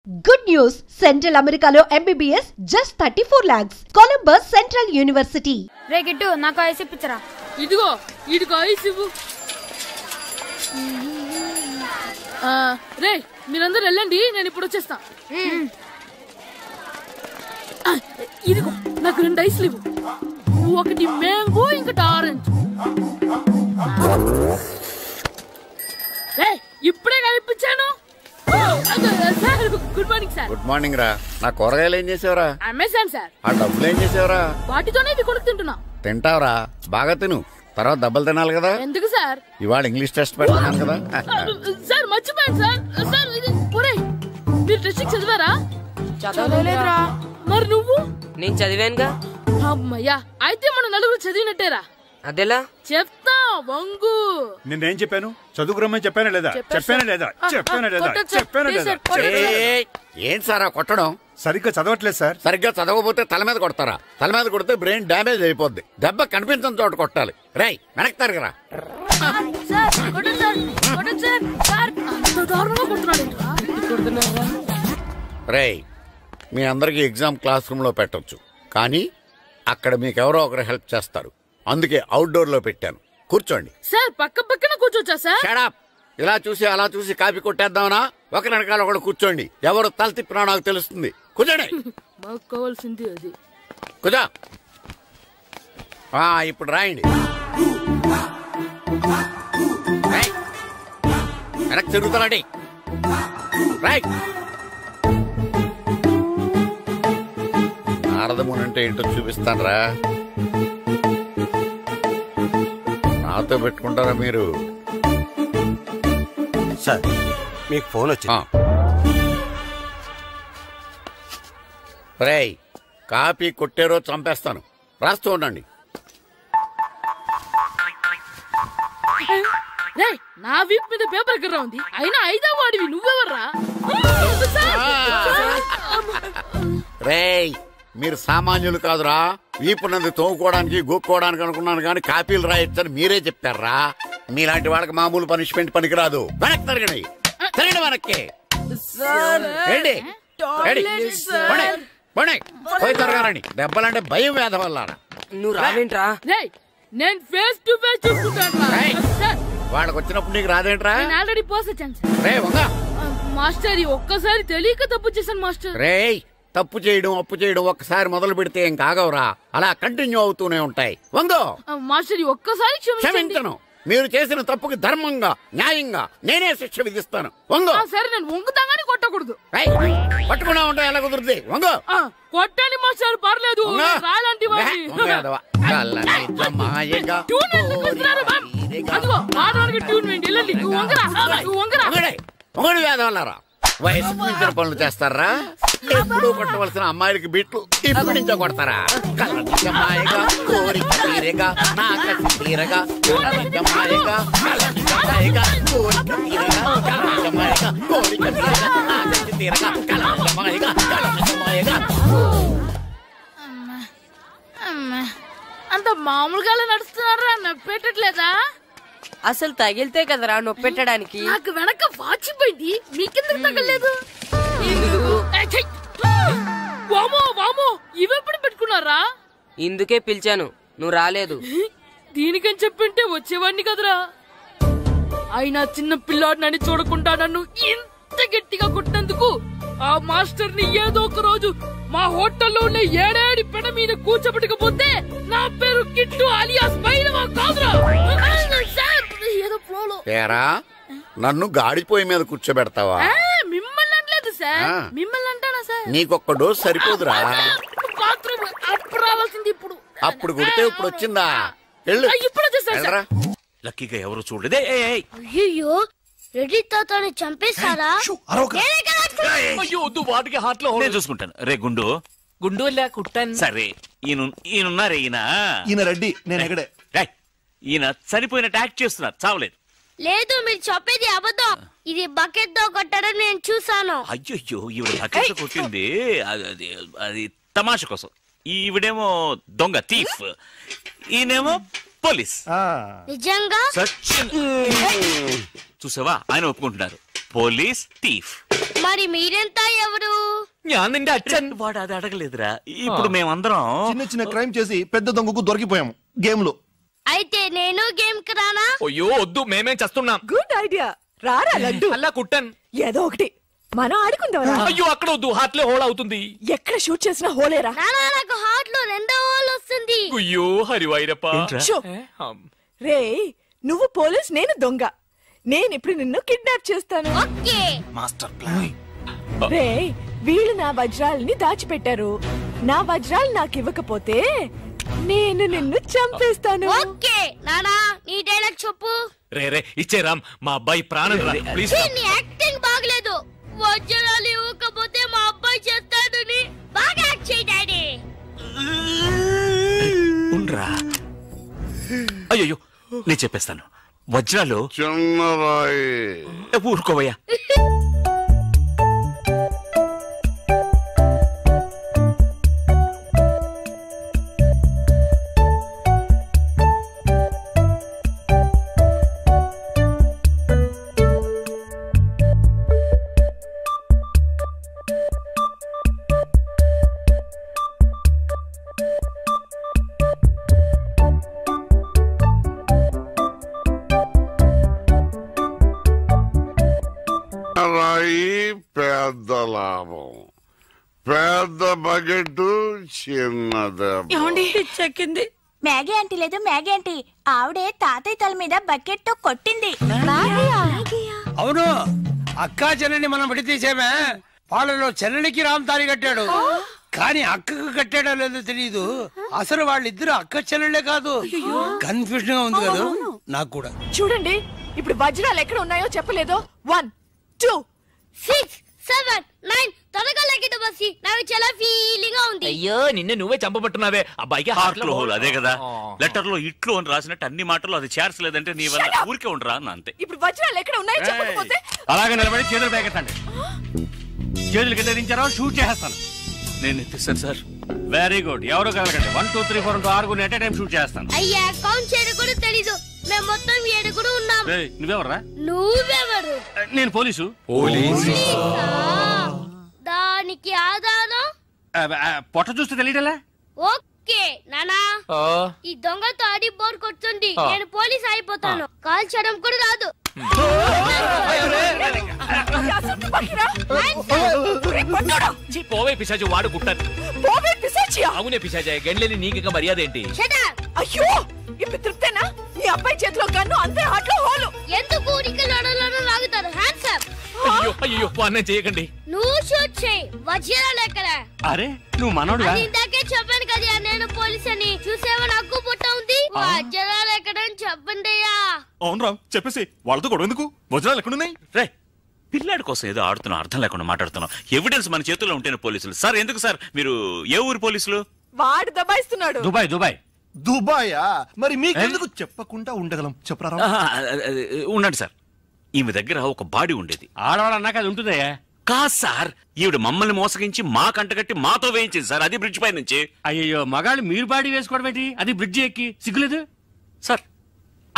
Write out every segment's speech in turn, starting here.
Good news! Central Americano MBBS just 34 lakhs. Columbus Central University. రే గిట్టు నాకు ice ఇప్పించరా. ఇదిగో ice ఇవ్వు. రే మీరందరూ వెళ్ళండి, నేను ఇప్పుడు వచ్చేస్తా. ఇదిగో నాకు 2 ఐస్లు ఇవ్వు. ఒకటి మ్యాంగో, ఇంకటి ఆరెంజ్. ఇప్పుడే కనిపించాను. Good morning sir. Good morning రా. నా కూరగాయలు ఏం చేసావురా? Amazon sir. ఆ డబ్బులు ఏం చేసావురా? వాటితోనే ఇవి కొనుక్కు తింటున్నా. తింటావురా, బాగా తిను, తర్వాత దెబ్బలు తినాలి కదా. ఎందుకు సార్? ఇవాళ ఇంగ్లీష్ టెస్ట్ పెడతాను కదా. సార్ మర్చిపోయాను సార్. సార్ మీరు టెస్టింగ్ చదివారా? చదవలేదురా. మరి నువ్వు? నేను చదివానుగా. అమ్మయ్యా, అయితే మన నలుగురు చదివినట్టేరా. అదెలా? చెప్తా వంగు. నిన్నేం చెప్పాను? చదువుకురమ్మని చెప్పానా లేదా? ఏంటి సార్ కొట్టడం? సరిగ్గా చదవట్లేదు సార్. సరిగ్గా చదవకపోతే తల మీద కొడతారా? తల మీద కొడితే బ్రెయిన్ డ్యామేజ్ అయిపోద్ది. దెబ్బ కనిపించిన చోట కొట్టాలి. రై వెనక్కి తరగరా. రై మీ అందరికి ఎగ్జామ్ క్లాస్ రూమ్ లో పెట్టొచ్చు, కానీ అక్కడ మీకెవరో ఒకరు హెల్ప్ చేస్తారు. అందుకే అవుట్డోర్ లో పెట్టాను. కూర్చోండి. సార్ పక్క పక్కన కూర్చోచ్చా సార్? Shut up. ఇలా చూసి అలా చూసి కాపీ కొట్టేద్దామనా? ఒకరి వెనకాల ఒకడు కూర్చోండి. ఎవరు తల తిప్పినా నాకు తెలుస్తుంది. కూర్చోండి. మాకు కావాల్సింది అది. కూర్చో. ఇప్పుడు రాయండి. వెనక్కి తిరుగుతానండి. రాయ్. నారదముని అంటే ఏంటో చూపిస్తాను రా. నాతో పెట్టుకుంటారా మీరు? సార్ మీకు ఫోన్ వచ్చింది. రేయ్ కాపీ కొట్టారో చంపేస్తాను. రాస్తూ ఉండండి. నా వీప్ మీద పేపర్ కర్ర ఉంది, అయినా 5వ వాడివి నువ్వెవర్రా? రేయ్ మీరు సామాన్యులు కాదురా. వీపున్నది తోముకోవడానికి గోక్కోవడానికి అనుకున్నాను, కానీ కాపీలు రాయొచ్చని మీరే చెప్పారా. మీలాంటి వాళ్ళకి మామూలు పనిష్మెంట్ పనికిరాదు. వెనక్కి తిరగండి. తిరగండి వెనక్కి. పోయి తిరగారండి. దెబ్బలంటే భయం వేద వల్ల. నువ్వు రావేంట్రా? నేను ఫేస్ టు ఫేస్ చూసుకుంటాను. వాళ్ళకి వచ్చినప్పుడు నీకు రాదేంట్రా? ఆల్రెడీ పోస్ వచ్చాను మాస్టర్. ఒక్కసారి తెలియక తప్పు చేశాను మాస్టర్. రేయ్ తప్పు చేయడం అప్పు చేయడం ఒక్కసారి మొదలు పెడితే ఏం కాగవరా, అలా కంటిన్యూ అవుతూనే ఉంటాయి. వందో మాస్టర్, ఒక్కసారి క్షమించను. మీరు చేసిన తప్పుకి ధర్మంగా న్యాయంగా నేనే శిక్ష విధిస్తాను. వంగో. సరే నేను వంగుతాగానే కొట్టకూడదు. పట్టుకున్నా ఉంటా ఎలా కుదురుతుంది? వంగో. కొట్టండి మాస్టర్, పర్లేదు. రాలాంటి వేదవల్లారా. వయసు మించిన పనులు చేస్తారా? ఎప్పుడు కొట్టవలసిన అమ్మాయిలకి బిట్లు ఇప్పుడు నుంచో కొడతారా? కళ్ళనిజమాయగా కోరిక తీరగా నా కసి తీరగా కళ్ళనిజమాయగా కళ్ళనిజమాయగా కోరిక తీరగా కళ్ళనిజమాయగా కోరిక తీరగా నా కసి తీరగా కళ్ళనిజమాయగా కళ్ళనిజమాయగా. అంత మామూలుగా నడుస్తున్నారా? నొప్పెట్టట్లేదా? అసలు తగిలితే కదరా నొప్పెట్టడానికి. నాకు వెనక వాచిపోయింది, మీకెందుకు తగలేదు? వామో ఇవెప్పుడు పెట్టుకున్నారా? ఇందుకే పిలిచాను, నువ్వు రాలేదు. దీనికని చెప్పింటే వచ్చేవాడిని కదరా. అయినా చిన్న పిల్లాడినని చూడకుండా నన్ను ఇంత గట్టిగా కొట్టినందుకు ఆ మాస్టర్ ని ఏదో ఒక రోజు మా హోటల్లో ఉన్న 7 పెడ మీద కూర్చోబెట్టకపోతే నా పేరు కిట్టు అలియాస్ బైరవా కాదురా. ఏదో ఫ్లోలో. ఏరా నన్ను గాడిపోయి మీద కూర్చోబెడతావా? మిమ్మల్ని అనలేదు సార్. మిమ్మల్ని అంటానా సార్? నీకొక్క డోస్ సరిపోదురా. బాత్రూమ్ అప్పుడు రావాల్సింది ఇప్పుడు. అప్పుడు కొడితే ఇప్పుడు వచ్చిందా? ఇప్పుడు వచ్చేసారా? లక్కీగా ఎవరు చూడలేదే. అయ్యో రెడ్డి తాతని చంపేస్తారా? వాటికి హార్ట్ లో నేను చూసుకుంటాను. రే గుండు గుండు కుట్టాను. సరే ఈయనున్నారే, ఈయన రెడ్డి. నేను ఎక్కడే. ఈయన చనిపోయినట్టు యాక్ట్ చేస్తున్నారు, చావలేదు. లేదు, మీరు చెప్పేది అబద్ధం. ఇది బకెట్ తో కొట్టడం నేను చూసాను. అయ్యో ఈవిడ బకెట్ కొట్టింది అది తమాషా కోసం. ఈవిడేమో దొంగ థీఫ్, ఈయనేమో పోలీస్. నిజంగా చూసావా, ఆయన ఒప్పుకుంటున్నారు. Police thief. మరి మీరెంత ఎవరు? నిండి అచ్చన్ వాడు అది అడగలేదురా. ఇప్పుడు మేమందరం చిన్న చిన్న క్రైమ్ చేసి పెద్ద దొంగకు దొరికిపోయాము గేమ్ లో. అయితే నేను గేమ్ కి రానా? అయ్యో వద్దు, మేమేం చేస్తున్నాం. గుడ్ ఐడియా, రారా లడ్డు. అలా కుట్టన్ ఏదో ఒకటి మనం ఆడుకుందాం. అయ్యో అక్కడ వద్దు, హార్ట్ లో హోల్ అవుతుంది. ఎక్కడ షూట్ చేసినా హోలేరా. నానా నాకు హార్ట్ లో 2వ హోల్ వస్తుంది. అయ్యో హరివైరప్ప. రే నువ్వు పోలీస్, నేను దొంగ. నేను ఇప్పుడు నిన్ను కిడ్నాప్ చేస్తాను. Okay master plan. రే వీళ్ళు నా వజ్రాలని దాచిపెట్టారు. నా వజ్రాలు నాకు ఇవ్వకపోతే నేను నిన్ను చంపేస్తాను. ఓకే నానా, నీ డైలాగ్ చెప్పు. రే ఇచ్చే రామ్, మా అబ్బాయి ప్రాణం రా ప్లీజ్. నీ యాక్టింగ్ బాగలేదు. వజ్రాలు ఇవ్వకపోతే మా అబ్బాయి చేస్తాడని బాగా యాక్ట్ చేయి డాడీ. ఉండ్రా. అయ్యో నేను చెప్పేస్తాను. వజ్రాలు చిన్నరాయి. ఊరుకోవయ్యా. పెద్ద లాభం, పెద్ద బకెట్, చిన్నది. చెక్కింది. మ్యాగీ ఆంటీ లేదు, మ్యాగీ ఆంటీ ఆవిడే తాతయ్య తల మీద బకెట్ తో కొట్టింది. అవును, అక్కా చెల్లెని మనం విడితీసేమే. వాళ్ళలో చెల్లెలికి రామ్ తాళి కట్టాడు, కానీ అక్కకు కట్టాడో లేదో తెలియదు. అసలు వాళ్ళిద్దరు అక్క చెల్లెళ్ళే కాదు. కన్ఫ్యూజన్ గా ఉంది కదా నాకు కూడా. చూడండి ఇప్పుడు వజ్రాలు ఎక్కడ ఉన్నాయో చెప్పలేదు. 1 2 6 7 9 త్వరగా లెక్కిట బస్సి. నాకు చాలా ఫీలింగ్ గా ఉంది. అయ్యో నిన్నే నువ్వే చంపబట్టున్నావే. అబ్బాయికి హార్ట్ లో హోల్. అదే కదా లెటర్ లో ఇట్లు అని రాసినట్టు అన్ని మాటలు అది చేర్చలేదంటే నీ వల్ల ఊరికే ఉండరా అన్న అంతే. ఇప్పుడు వజ్రాలు ఎక్కడ ఉన్నాయో చెప్పకపోతే అలాగే నిలబడి చేతులు పేకెత్తండి. చేతులు కింద దించారో షూట్ చేస్తాను. నేను ఎత్తిస్తాను సార్. Very good. ఎవరు కలగండి. 1 2 3 4 6 ఎట్ టైం షూట్ చేస్తాను. అయ్యా కౌంట్ చేయడం కూడా తెలీదు. మేము మొత్తం 7 ఉన్నాం. నువ్వెవర్రా? నువ్వెవరు? నేను పోలీసు. దానికి ఆధారం పొట్ట చూస్తే తెలియటలా? ఓకే నానా, ఈ దొంగతో ఆడి బోర్ కొడుతుంది. నేను పోలీస్ అయిపోతాను. కాల్ చేయడం కూడా రాదు. పోవే పిశాచి, వాడు కుట్టాను. అవునే పిశాచి, గండ్లేని నీకు మర్యాద ఏంటి? అయ్యో ఇప్పుడు తృప్తేనా? నీ అబ్బాయి చేతిలో గన్ను, అంతే హాట్లో హోలు. ఎందుకు ఊరికి లడలను లాగుతారు? Hands up. అయ్యో అయ్యో పాలన చేయకండి. నువ్వు షూట్ చేయి. వజ్రాలు ఎక్కడ? అరే నువ్వు మనోడుగా? ఇందాకే చెప్పాను కదా నేను పోలీస్ అని. చూసేవా నాకు పుట్ట ఉంది. వజ్రాలు ఎక్కడని చెప్పండి అయ్యా. అవును రామ్, చెప్పేసి వాళ్ళతో గొడవ ఎందుకు? వజ్రాలు ఎక్కడున్నాయి? రే పిల్లాడి కోసం ఏదో ఆడుతున్నాం, అర్థం లేకుండా మాట్లాడుతున్నాం. ఎవిడెన్స్ మన చేతుల్లో ఉంటేనే పోలీసులు. సార్ ఎందుకు సార్ మీరు ఏ ఊరు పోలీసులు? వాడు దబాయిస్తున్నాడు. దుబాయ్. దుబాయా? మరి మీకెందుకు చెప్పకుండా ఉండగలం? చెప్పరా. ఉండండి సార్. ఈమె దగ్గర ఒక బాడీ ఉండేది. ఆడవాళ్ళన్నాక అది ఉంటుందయ్యా. కాదు సార్, ఈవిడ మమ్మల్ని మోసగించి మా కంటగట్టి మాతో వేయించింది సార్. అది బ్రిడ్జ్ పై నుంచి. అయ్యో మగాళ్ళు మీరు బాడీ వేసుకోవడం ఏంటి? అది బ్రిడ్జ్ ఎక్కి సిగ్గులేదు సార్.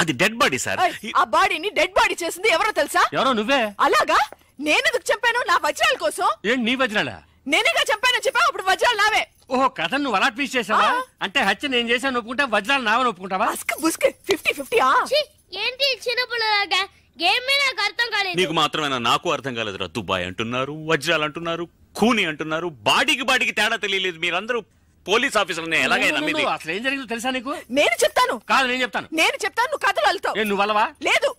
అది డెడ్ బాడీ సార్. ఆ బాడీని డెడ్ బాడీ చేసింది ఎవరో తెలుసా? ఎవరో నువ్వే. అలాగా? నేనెందుకు చెప్పాను? నా వజ్రాల కోసం. ఏంటి నీ వజ్రాలా? నేనేగా చెప్పానని చెప్పా. అప్పుడు వజ్రాలు నావే. ఓహో కథ నువ్వు అలా ట్వీస్ట్ చేసావా? అంటే హత్య నేను చేశాను ఒప్పుకుంటా, వజ్రాలు నావని ఒప్పుకుంటావా? 50-50. ఏంటి చిన్నపిల్లలాగా గేమ్ మీద నాకు అర్థం కాలేదు. నీకు మాత్రమేనా? నాకు అర్థం కాలేదురా. దుబాయ్ అంటున్నారు, వజ్రాలు అంటున్నారు, ఖూని అంటున్నారు. బాడీకి తేడా తెలియలేదు. మీరందరూ పోలీస్ ఆఫీసర్ని ఎలాగైనా నమ్మింది? అసలు ఏం జరిగిందో తెలుసా నీకు? నేను చెప్తాను. కాదు నేను చెప్తాను. నువ్వు కథలు వెళ్తావు. నువ్వు అలవా? లేదు.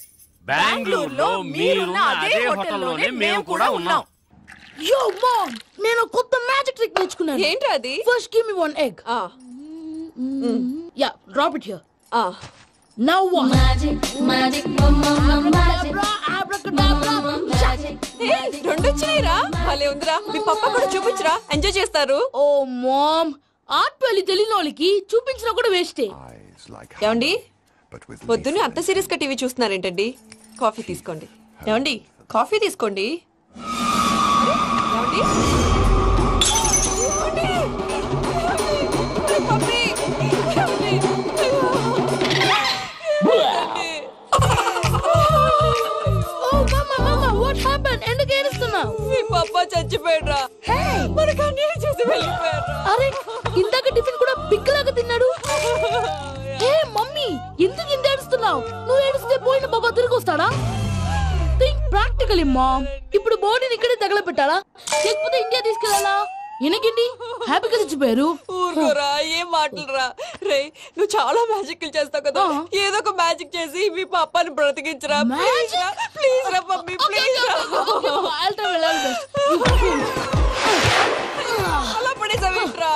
బెంగళూరులో మీరున్న అదే హోటల్లోనే మేము కూడా ఉన్నాం. Yo mom, నేను కొత్త మ్యాజిక్ ట్రిక్ నేర్చుకున్నాను. ఏంటి అది? First give me one egg. Yeah, drop it here. Now what? Magic mama magic. Abracadabra magic. రెండు వచ్చినాయిరా. భలే ఉందిరా. మీ పప్ప కూడా చూపించరా, ఎంజాయ్ చేస్తారు. ఓ మామ్, ఆర్ట్ పెళ్లి తెలియని వాళ్ళకి చూపించినా కూడా వేస్టే. ఏమండి పొద్దున్నే అంత సీరియస్ గా టీవీ చూస్తున్నారేంటండి? కాఫీ తీసుకోండి. ఏమండి కాఫీ తీసుకోండి. ఎందుకు ఏడుస్తున్నావు? మీ మనకు అన్యాయం చేసి వెళ్ళిపోయారు. అరే ఇందాక టిఫిన్ కూడా బిగ్గలాగా తిన్నాడు. ఏ మమ్మీ ఎందుకు ఇంత ఏడుస్తున్నావు? నువ్వు ఏడుస్తే పోయిన బాబా తిరిగి వస్తాడా? Think practically mom. ఇప్పుడు బాడీని ఇక్కడే తగలబెట్టాలా లేకపోతే ఇండియా తీసుకెళ్లాలా? ఎనకండి హ్యాపీగా చచ్చిపోయారు. ఊరుకోరా, ఏం మాటలురా. రే నువ్వు చాలా మ్యాజిక్ చేస్తావు కదా, ఏదో ఒక మ్యాజిక్ చేసి మీ పాపాని బ్రతికించరా. ప్లీజ్ రా మమ్మీ, ప్లీజ్ రా. అలా పడేసావేంట్రా?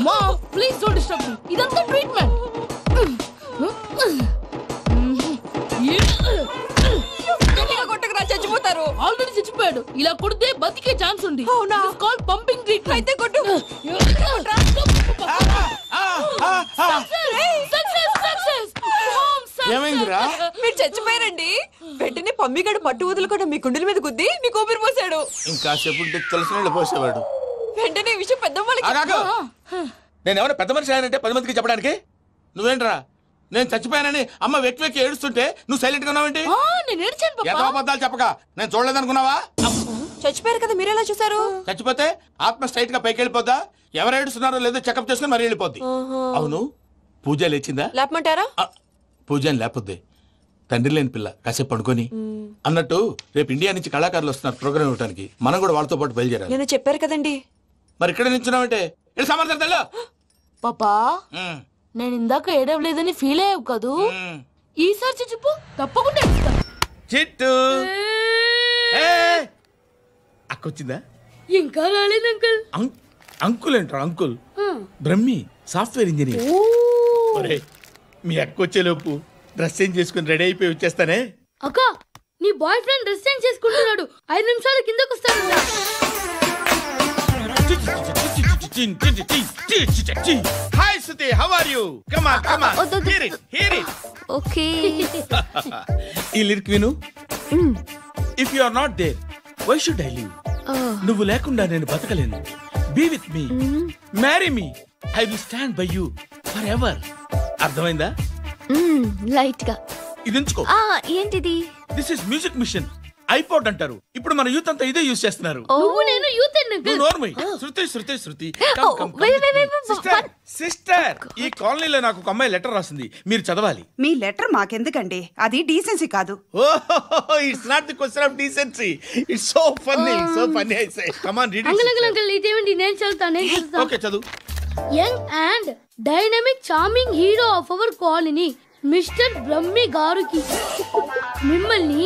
మా ప్లీజ్ డోంట్ డిస్టర్బ్ మీ. ఇదంతా ట్రీట్మెంట్. కొట్టకరా, చచ్చిపోతారు. ఆల్రెడీ చచ్చిపోయాడు. ఇలా కొడితే బతికే ఛాన్స్ ఉంది. అవునా? Call pumping treatment. అయితే కొట్టు. ఏమైందిరా? మీరు చచ్చిపోయారండి. వెంటనే పమ్మిగాడు పట్టు వదులుకుండా మీ గుండెల మీద గుద్ది మీకు ఊపిరి పోసాడు. ఇంకా చెప్పుంటే తెలిసిన పోసేవాడు. వెంటనే ఈ విషయం పెద్ద నేను ఎవరైనా పెద్ద మనిషి ఆయనంటే 10 మందికి చెప్పడానికి. నువ్వేంట్రా నేను చచ్చిపోయానని అమ్మ వెక్కి వెక్కి ఏడుస్తుంటే నువ్వు సైలెంట్ గా ఉన్నావేంటి? ఎంతో అబద్ధాలు చెప్పక నేను చూడలేదనుకున్నావా? చచ్చిపోయారు కదా, మీరెలా చూసారు? చచ్చిపోతే ఆత్మ స్ట్రైట్ గా పైకి వెళ్ళిపోద్దా? ఎవరు ఏడుస్తున్నారో లేదో చెకప్ చేసుకుని మరీ వెళ్ళిపోద్ది. అవును, పూజ లేచిందా? లేపమంటారా? పూజ అని లేకపోద్ది. తండ్రి లేని పిల్ల కాసేపు పడుకొని. అన్నట్టు రేపు ఇండియా నుంచి కళాకారులు వస్తున్నారు ప్రోగ్రామ్ ఇవ్వడానికి. మనం కూడా వాళ్ళతో పాటు బయలుదేరాలి. నేను చెప్పారు కదండి. మరి ఇక్కడ నిల్చున్నావంటే సమర్థతలో పాపా నేను ఇందాక ఏడవలేదని ఫీల్ అయ్యావు కదూ. ఈసారి చచ్చిపో, తప్పకుండా చిట్టు అక్కొచ్చిందా? ఇంకా రాలేదు అంకుల్. అంకుల్ ఏంట్రా? Uncle Brahmi software engineer. మీ అక్కొచ్చేలోపు డ్రెస్ చేంజ్ చేసుకుని రెడీ అయిపోయి వచ్చేస్తానే. అక్క నీ బాయ్ ఫ్రెండ్ డ్రెస్ చేంజ్ చేసుకుంటున్నాడు. 5 నిమిషాలు కిందకు వస్తాడు. Hi Suti, how are you? Come on, come on. Hear it, hear it. Okay. ఈ లిరిక్ విను. If you are not there, why should I live? నువ్వు లేకుండా నేను బతకలేను. Be with me. Marry me. I will stand by you forever. అర్థమైందా? Light గా ఇది ఉంచుకో. ఏంటిది? This is music mission. IPod అంటారు. ఇప్పుడు మన యూత్ అంతా ఇదే యూజ్ చేస్తున్నారు. నువ్వు నేను యూత్ శృతి సిస్టర్, ఈ కాలనీలో నాకు ఒక అమ్మాయి లెటర్ రాసింది, మీరు చదవాలి. మీ లెటర్ మాకెందుకండి? అది డీసెన్సీ కాదు. It's not the question of decency. It's so funny, so funny. I say come on read it. Uncle ఇదేంటి? నేను చదువుతాను. ఓకే చదువు. Young and dynamic charming hero of our colony mister Brahmi గారికి మిమ్మల్ని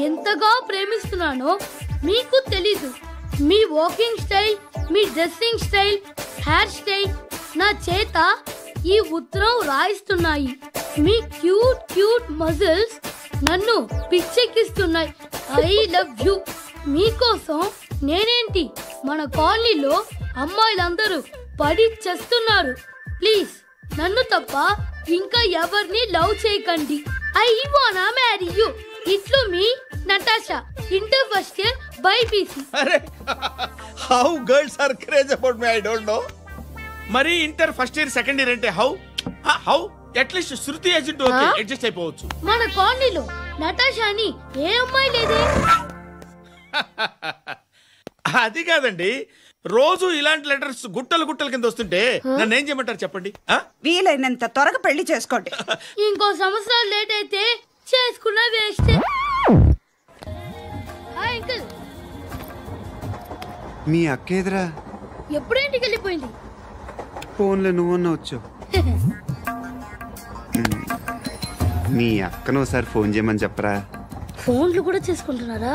ఎంతగా ప్రేమిస్తున్నానో మీకు తెలీదు. మీ వాకింగ్ స్టైల్, మీ డ్రెస్సింగ్ స్టైల్, హెయిర్ స్టైల్ నా చేత ఈ ఉత్తరం రాయిస్తున్నాయి. మీ క్యూట్ క్యూట్ మజిల్స్ నన్ను పిచ్చెక్కిస్తున్నాయి. I love you. మీకోసం నేనేంటి మన కాలనీలో అమ్మాయిలందరూ పడి చేస్తున్నారు. ప్లీజ్ నన్ను తప్ప ఇంకా ఎవరిని లవ్ చేయకండి. ఐ వానా మ్యారీ యూ. ఇట్లు మీ Natasha, inter first year BiPC. How girls are craze about me, I don't know. మరి inter first year second year అంటే how at least Shruti agent okay adjust అయిపోవచ్చు. మన కాలనీలో నటాషా అని ఏ అమ్మాయి లేదే. అది కాదండి, రోజు ఇలాంటి లెటర్స్ గుట్టలు గుట్టల కింద వస్తుంటే నన్ను ఏం చేయమంటారు చెప్పండి? వీలైనంత త్వరగా పెళ్లి చేసుకోండి. ఇంకో సంవత్సరాలు లేట్ అయితే చేసుకున్నా వేస్ట్. Hi uncle. మీ అక్క ఎదురా ఎప్పుడు ఇంటికి వెళ్ళిపోయింది? ఫోన్లో నువ్వన్నా వచ్చు. మీ అక్కను ఒకసారి ఫోన్ చేయమని చెప్పరా. ఫోన్లు కూడా చేసుకుంటున్నారా?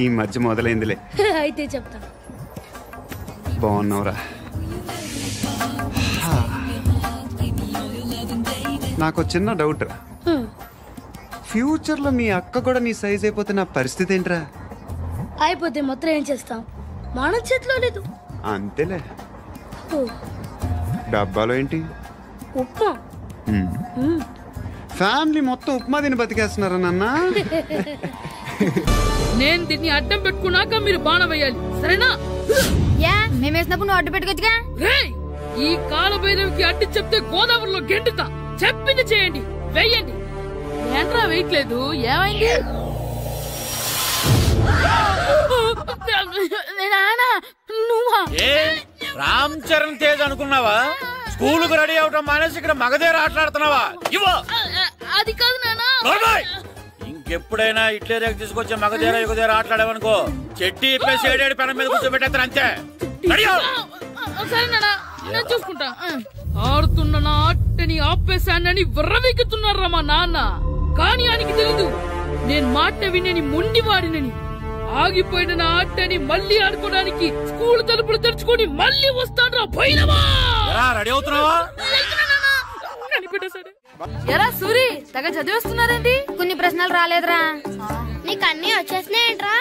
ఈ మధ్య మొదలైందిలే. అయితే చెప్తా. బాగున్నావురా? నాకు చిన్న డౌట్ రా. ఫ్యూచర్ లో మీ అక్క కూడా నీ సైజ్ అయిపోతే నా పరిస్థితి ఏంట్రా? అయిపోతే మొత్తం ఏం చేస్తాం? మన చేతిలో లేదు. అంతేలే. డబ్బాలో ఏంటి? ఉప్మా. ఫ్యామిలీ మొత్తం ఉప్మా తిని బతికేస్తున్నారా నాన్న? నేను దీన్ని అడ్డం పెట్టుకున్నాక మీరు బాణ వేయాలి, సరేనా? మేము వేసినప్పుడు నువ్వు అడ్డు పెట్టుకోవచ్చుగా. ఈ కాలభైరవికి అడ్డు చెప్తే గోదావరిలో గెంటుతా. చెప్పింది చేయండి, వెయ్యండి. ఏంట్రా వేయట్లేదు? ఏమైంది? నువ్వా? రామ్ చరణ్ తేజ్ అనుకున్నావా? స్కూలుకు రెడీ అవటం మానేసి ఇక్కడ మగధీర ఆటలాడుతున్నావా? ఇవ్వు. అది కాదు నానా. ఇంకెప్పుడైనా ఇట్లే రేపు తీసుకొచ్చే మగధీర యుగధీర ఆటలాడేవనుకో చెట్టి ఇప్పేసి ఏడేడు పెనం మీద కూర్చోబెట్టేస్తారు అంతే. సరే నానా, నేను చూసుకుంటా. ఆడుతున్న నా ఆటని ఆపేశానని విర్రవీగుతున్నారా మా నాన్న. కానీ ఆయనకి తెలీదు నేను మాట వినని మొండివాడినని. ఆగిపోయిన నా ఆటని మళ్ళీ ఆడుకోవడానికి స్కూల్ తలుపులు తెరుచుకొని మళ్ళీ వస్తాడ్రా పోయినవా. రెడీ అవుతున్నావా? ఎరా సూరి, తెగ చదివేస్తున్నారండి. కొన్ని ప్రశ్నలు రాలేదురా. నీకు అన్ని వచ్చేసినాయంట్రా?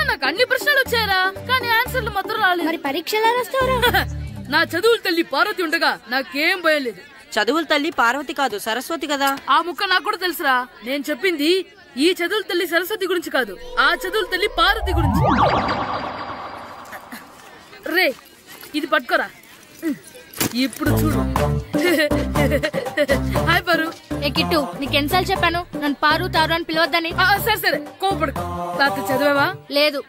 నాకు అన్ని ప్రశ్నలు వచ్చాయరా, కానీ ఆన్సర్లు మాత్రం రాలేదు. మరి పరీక్షలు రాస్తావురా? నా చదువుల తల్లి పార్వతి ఉండగా నాకేం భయం లేదు. చదువుల తల్లి పార్వతి కాదు, సరస్వతి కదా. ఆ ముక్క నాకు కూడా తెలుసురా. నేను చెప్పింది ఈ చదువుల తల్లి సరస్వతి గురించి కాదు, ఆ చదువుల తల్లి పార్వతి గురించి. రే, ఇది పట్టుకోరా. ఇప్పుడు చూడు. హాయ్ పారు. ఏ కిట్టు, నీకు ఎన్నిసార్లు చెప్పాను నన్ను పారు తారు అని పిలవద్దని? సరే సరే, కోపడుకో. రాత్రి చదివావా? లేదు.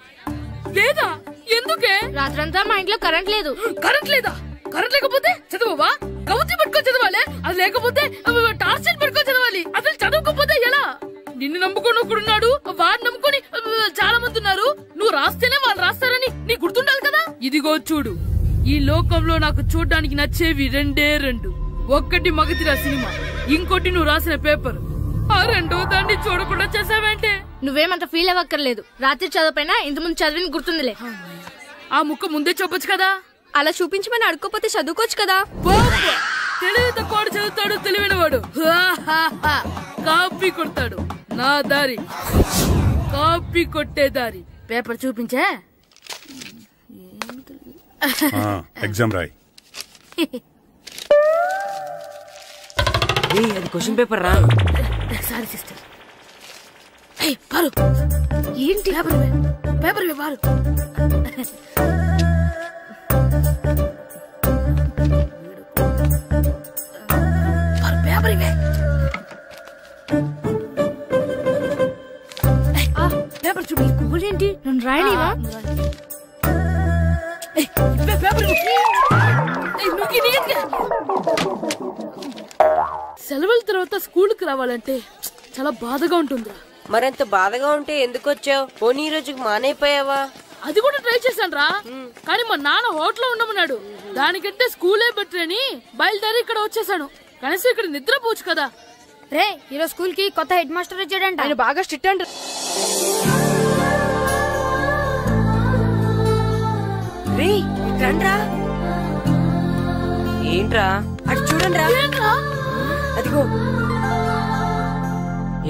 లేదా? ఎందుకే? రాత్రంతా మా ఇంట్లో కరెంట్ లేదు. కరెంట్ లేదా? కరెంట్ లేకపోతే చదవవా? కవిత పట్టుకొని చదవాలి. అది లేకపోతే టార్చర్ పట్టుకొని చదవాలి. అసలు చదవకపోతే ఎలా? నిన్ను నమ్ముకొని ఒకడున్నాడు, వాడిని నమ్ముకొని చాలా మంది ఉన్నారు. నువ్వు రాస్తేనే వాళ్ళు రాస్తారని నీ గుర్తుండాలి కదా. ఇదిగో చూడు, ఈ లోకంలో నాకు చూడ్డానికి నచ్చేవి రెండే రెండు. ఒక్కటి మగధీర సినిమా, ఇంకోటి నువ్వు రాసిన పేపర్. ఆ రెండో దాన్ని చూడకుండా చేసావేంటే? నువ్వేమంత ఫీల్ అవ్వక్కర్లేదు. రాత్రి చదవపోయినా ఇంతకుముందు చదివిన గుర్తుందిలే. ఆ ముక్క ముందే చెప్పొచ్చు కదా. అలా చూపించమని అడుక్కోపోతే చదువుకోవచ్చు కదా. తెలివి తక్కువ చదువుతాడు, తెలివైన వాడు కాపీ కొడతాడు. నా దారి కాపీ కొట్టే దారి. పేపర్ చూపించే. ఎగ్జామ్ రాయి. అది క్వశ్చన్ పేపర్ రా. Sorry sister. పారు, ఏంటి పేపర్ పారు. పేపర్ ఇవే. పేపర్ చూడు. ఏంటి నన్ను రాయలేవా? సెలవుల తర్వాత స్కూల్ కి రావాలంటే చాలా బాధగా ఉంటుందిరా. మరంత బాధగా ఉంటే ఎందుకు వచ్చావు? పోనీ ఈ రోజుకి మానైపోయావా? అది కూడా ట్రై చేశాను రా, కానీ మా నాన్న హోటల్లో ఉండమన్నాడు. దానికంటే స్కూలే బెటర్ అని బయలుదేరి ఇక్కడ వచ్చేసాను. కనీసం ఇక్కడ నిద్రపోవచ్చు కదా. రే, ఈరోజు స్కూల్ కి కొత్త హెడ్ మాస్టర్ వచ్చాడంట. ఆయన బాగా స్ట్రిక్ట్ అంట. రే, రండ్రా. ఏంట్రా అటు చూడండి రా. అదిగో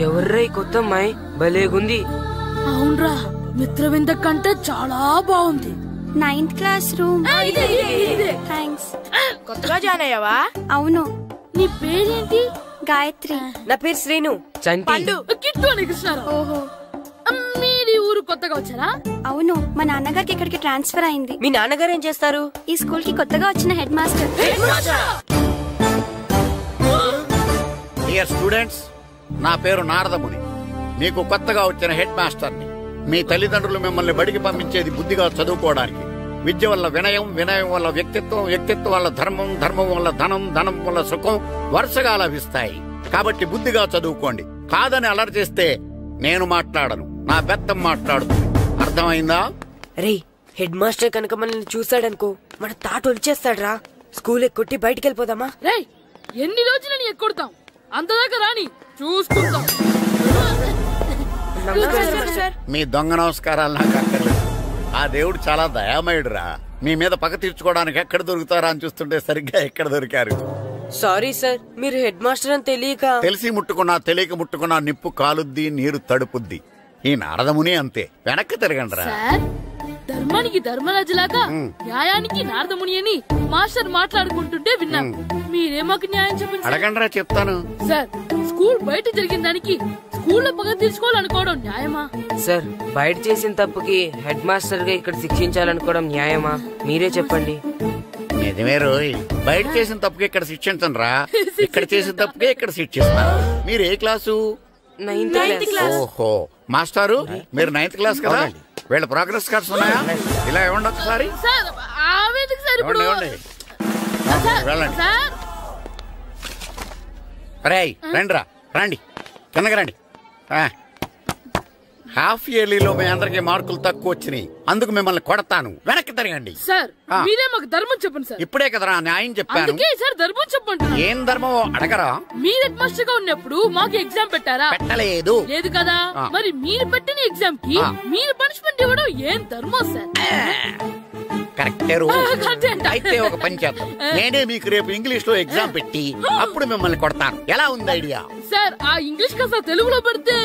ఎవర్రా ఈ కొత్త అమ్మాయి? భలేగుంది. అవునరా, మిత్రవింద కంటే చాలా బాగుంది. 9th class room. థ్యాంక్స్. కొత్తగా జాయిన్ అయ్యావా? అవును. నీ పేరేంటి? గాయత్రి. నా పేరు శ్రీను. పండు. కిట్టు అని కృష్ణారావు. ఓహో, మీది ఊరు కొత్తగా వచ్చారా? అవును, మా నాన్నగారికి ఇక్కడికి ట్రాన్స్ఫర్ అయింది. మీ నాన్నగారు ఏం చేస్తారు? ఈ స్కూల్ కి కొత్తగా వచ్చిన హెడ్ మాస్టర్. డియర్ స్టూడెంట్స్, నా పేరు నారదముని. మీకు కొత్తగా వచ్చిన హెడ్ మాస్టర్ని. మీ తల్లిదండ్రులు మిమ్మల్ని బడికి పంపించేది బుద్ధిగా చదువుకోవడానికి. విద్య వల్ల వినయం, వినయం వల్ల వ్యక్తిత్వం, వ్యక్తిత్వం వల్ల ధర్మం, ధర్మం వల్ల ధనం, ధనం వల్ల సుఖం వరుసగా లభిస్తాయి. కాబట్టి బుద్ధిగా చదువుకోండి. కాదని అలర్ చేస్తే నేను మాట్లాడను, నా బెత్తం మాట్లాడుతుంది. అర్థమైందా? రే, హెడ్ మాస్టర్ కనుక మనల్ని చూసాడనుకో మన తాట వచ్చేస్తాడ్రా. స్కూల్ ఎక్కొట్టి బయటికి వెళ్ళిపోదామా? రే, ఎన్ని రోజులని ఎక్కొడతాం? అంతదాకా రాని చూసుకుంటాం. మీ దొంగ నమస్కారాలు నాకు అక్కర్లేదు. ఆ దేవుడు చాలా దయామయుడురా. మీ మీద పగ తీర్చుకోవడానికి ఎక్కడ దొరుకుతారా అని చూస్తుంటే సరిగ్గా ఎక్కడ దొరికారు. సారీ సార్, మీరు హెడ్ మాస్టర్ అని తెలియక. తెలిసి ముట్టుకున్నా తెలియక ముట్టుకున్నా నిప్పు కాలుద్ది, నీరు తడుపుద్ది. ఈ నారదముని అంతే. వెనక్కి తిరగండిరా. ధర్మానికి ధర్మరాజులాగా న్యాయానికి నారదముని అని మాస్టర్ మాట్లాడుకుంటుంటే విన్నాం. మీరే మాకు న్యాయం చెప్పండి. అడగండిరా, చెప్తాను. సార్, స్కూల్ బయట జరిగిన దానికి స్కూల్లో పగ తీర్చుకోవాలనుకోవడం న్యాయమా? సార్, బయట చేసిన తప్పుకి హెడ్ మాస్టర్ గా ఇక్కడ శిక్షించాలనుకోవడం న్యాయమా? మీరే చెప్పండి. నిజమే రోయ్, బయట చేసిన తప్పుకి ఇక్కడ శిక్షించండి రా. ఇక్కడ చేసిన తప్పుకే ఇక్కడ శిక్షిస్తున్నారు. మీరు ఏ క్లాసు? 9th class. ఓహో, మాస్టారు మీరు 9th క్లాస్ కదా. వీళ్ళ ప్రోగ్రెస్ కార్డ్స్ ఉన్నాయా? ఇలా ఇవ్వండి ఒకసారి. వెళ్ళండి. రేయ్ రండిరా, రండి కిందకి రండి. హాఫ్ ఇయర్లీలో మీ అందరికి మార్కులు తక్కువ వచ్చినాయి, అందుకు మిమ్మల్ని కొడతాను. వెనక్కి తిరగండి. సార్ మీరే మాకు ధర్మం చెప్పండి సార్. ఇప్పుడే కదరా న్యాయం చెప్పాను. సార్ ధర్మం చెప్పండి. ఏం ధర్మమో అడగరా? మీరు హెడ్ మాస్టర్ గా ఉన్నప్పుడు మాకు ఎగ్జామ్ పెట్టారా? పెట్టలేదు. లేదు కదా. మరి మీరు పెట్టిన ఎగ్జామ్ కి మీరు పనిష్మెంట్ ఇవ్వడం ఏం ధర్మం సార్? కరెక్టే. అయితే ఒక పని చేద్దాం, నేనే మీకు రేపు ఇంగ్లీష్ లో ఎగ్జామ్ పెట్టి అప్పుడు మిమ్మల్ని కొడతాను. ఎలా ఉంది ఐడియా? సార్ ఆ ఇంగ్లీష్ కాస్త తెలుగులో పెడితే.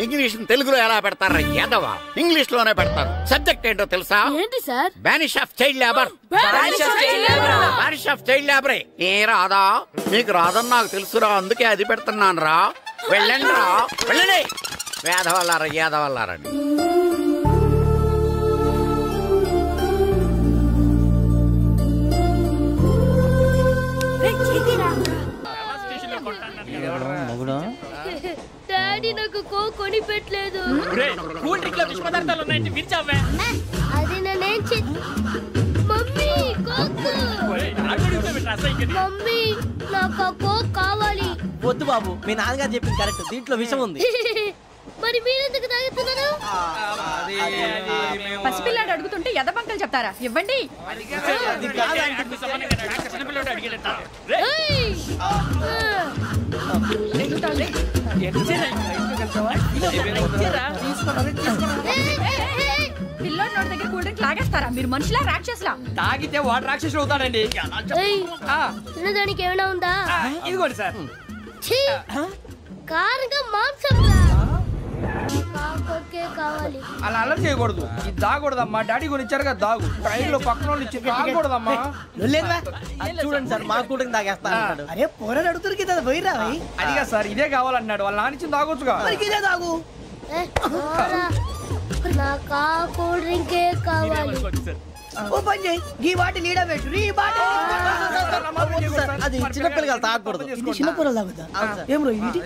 ఇంగ్లీష్ తెలుగులో ఎలా పెడతారా యాదవా? ఇంగ్లీష్ లోనే పెడతారు. సబ్జెక్ట్ ఏంటో తెలుసా? ఏంటి sir? Banish of child labour. Banish of child లేబరే. ఏ రాదా? మీకు రాదని నాకు తెలుసురా, అందుకే అది పెడుతున్నాను రా. వెళ్ళండి రా, వెళ్ళండి. వేదవల్లారా, యాదవల్లారండి. డాడీ నాకు కోక్ కొని పెట్టలేదు. కూల్ డ్రింక్ లో విష పదార్థాలు ఉన్నాయంటే విరిచావే. అది నేనేం మమ్మీ కోక్. మమ్మీ నాకు ఆ కోక్ కావాలి. వద్దు బాబు, మీ నాన్నగారు చెప్పింది కరెక్ట్, దీంట్లో విషం ఉంది. మరి మీరెందుకు తాగుతున్నారు? పసిపిల్లాడు అడుగుతుంటే ఎదబంకలు చెప్తారా? ఇవ్వండి. పిల్లోడి నోటి దగ్గర కూల్ డ్రింక్ లాగేస్తారా? మీరు మనుషులా రాక్షసులా? తాగితే వాడు రాక్షసులు అవుతాడండి. తినడానికి ఏమైనా ఉందా? ఇదిగోండి సార్. కారంగా మాంసం కావాలి. అలా అల్లరి చేయకూడదు, ఇది దాగకూడదమ్మా. డాడీ కొని ఇచ్చారు కదా దాగు, ట్రైన్లో పక్కన వాళ్ళు ఇచ్చి తాగకూడదమ్మా. చూడండి సార్, మా కూడా తాగేస్తా. అరే పోరాడు అడుగుతారు కదా, పోయిరా. అదిగా సార్, ఇదే కావాలన్నాడు. వాళ్ళ నాన్న ఇచ్చింది తాగొచ్చుగా. ఇదే తాగు. నాకు ఆ కూల్ డ్రింకే కావాలి. ఓ పని చేయి, ఈ బాటిల్ లీడ పెట్టు. ఈ బాటిల్ అది చిన్నపిల్లలు తాగకూడదు, చిన్నపిల్లలు తాగుతా. ఏం రో ఇది?